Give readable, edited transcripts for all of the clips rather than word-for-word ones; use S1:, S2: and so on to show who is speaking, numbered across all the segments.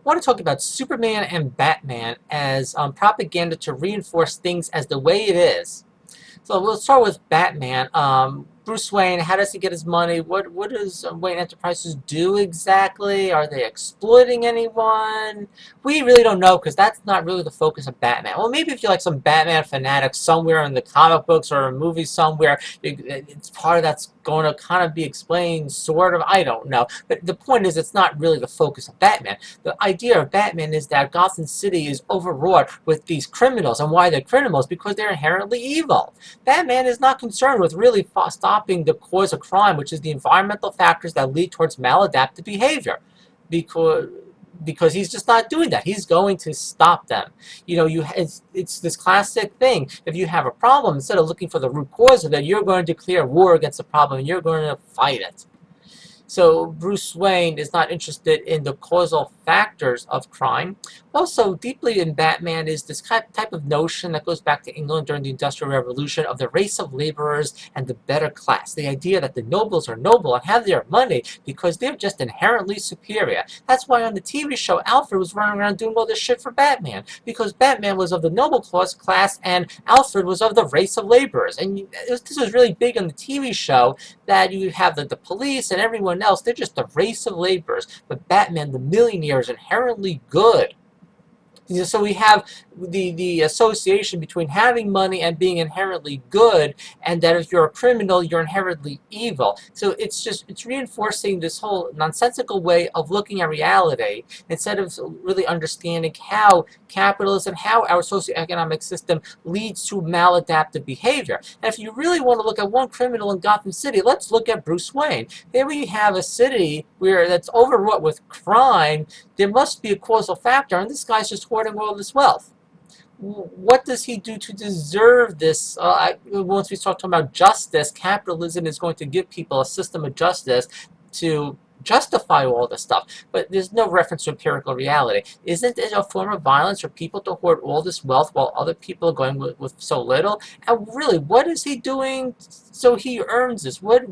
S1: want to talk about Superman and Batman as propaganda to reinforce things as the way it is. So we'll start with Batman. Bruce Wayne, how does he get his money? What does Wayne Enterprises do exactly? Are they exploiting anyone? We really don't know because that's not really the focus of Batman. Well, maybe if you're like some Batman fanatic somewhere in the comic books or a movie somewhere, it's part of that's going to kind of be explained, sort of. I don't know. But the point is, it's not really the focus of Batman. The idea of Batman is that Gotham City is overwrought with these criminals. And why they're criminals? Because they're inherently evil. Batman is not concerned with really stopping the cause of crime, which is the environmental factors that lead towards maladaptive behavior. Because because he's just not doing that. He's going to stop them. You know, it's this classic thing. If you have a problem, instead of looking for the root cause of it, you're going to declare war against the problem and you're going to fight it. So Bruce Wayne is not interested in the causal factors of crime. Also, deeply in Batman is this type of notion that goes back to England during the Industrial Revolution of the race of laborers and the better class. The idea that the nobles are noble and have their money because they're just inherently superior. That's why on the TV show, Alfred was running around doing all this shit for Batman, because Batman was of the noble class and Alfred was of the race of laborers. And this was really big on the TV show, that you have the police and everyone else, they're just a race of laborers. But Batman, the millionaire, is inherently good. So we have the association between having money and being inherently good, and that if you're a criminal, you're inherently evil. So it's reinforcing this whole nonsensical way of looking at reality instead of really understanding how capitalism, how our socioeconomic system leads to maladaptive behavior. And if you really want to look at one criminal in Gotham City, let's look at Bruce Wayne. Here we have a city where that's overwrought with crime. There must be a causal factor, and this guy's just hoarding all this wealth. What does he do to deserve this? Once we start talking about justice, capitalism is going to give people a system of justice to justify all this stuff. But there's no reference to empirical reality. Isn't it a form of violence for people to hoard all this wealth while other people are going with so little? And really, what is he doing so he earns this? What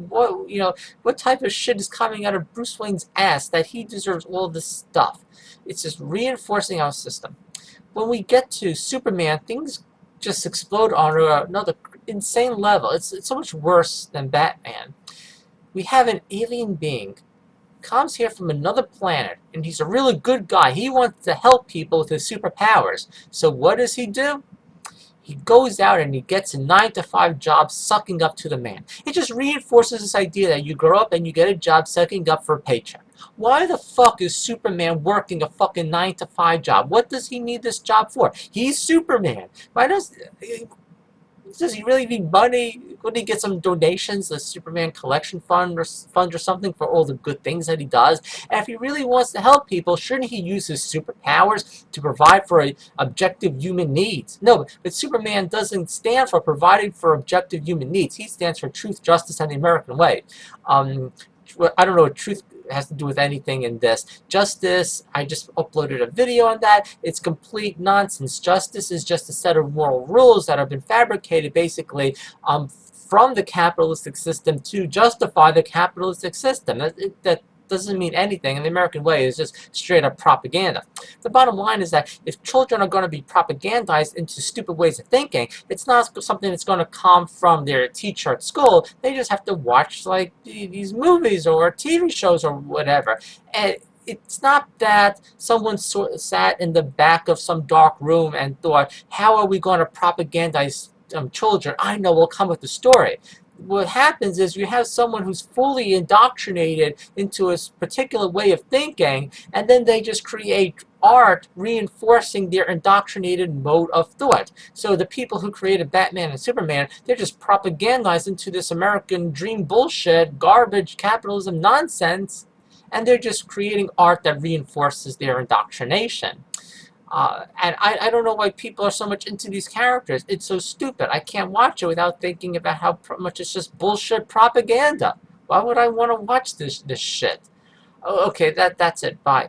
S1: type of shit is coming out of Bruce Wayne's ass that he deserves all this stuff? It's just reinforcing our system. When we get to Superman, things just explode on another insane level. It's so much worse than Batman. We have an alien being comes here from another planet, and he's a really good guy. He wants to help people with his superpowers. So what does he do? He goes out and he gets a 9-to-5 job sucking up to the man. It just reinforces this idea that you grow up and you get a job sucking up for a paycheck. Why the fuck is Superman working a fucking 9-to-5 job? What does he need this job for? He's Superman. Why does he really need money? Would he get some donations, the Superman collection fund or something for all the good things that he does? And if he really wants to help people, shouldn't he use his superpowers to provide for objective human needs? No, but Superman doesn't stand for providing for objective human needs. He stands for truth, justice, and the American way. I don't know what truth has to do with anything in this. Justice, I just uploaded a video on that. It's complete nonsense. Justice is just a set of moral rules that have been fabricated basically from the capitalistic system to justify the capitalistic system. That doesn't mean anything, and the American way is just straight up propaganda. The bottom line is that if children are going to be propagandized into stupid ways of thinking, it's not something that's going to come from their teacher at school. They just have to watch like these movies or TV shows or whatever. And it's not that someone sat in the back of some dark room and thought, how are we going to propagandize children? I know, we'll come with the story. What happens is you have someone who's fully indoctrinated into a particular way of thinking, and then they just create art reinforcing their indoctrinated mode of thought. So the people who created Batman and Superman, they're just propagandized into this American dream bullshit, garbage, capitalism nonsense, and they're just creating art that reinforces their indoctrination. And I don't know why people are so much into these characters. It's so stupid. I can't watch it without thinking about how much it's just bullshit propaganda. Why would I want to watch this shit? Oh, okay, that's it. Bye.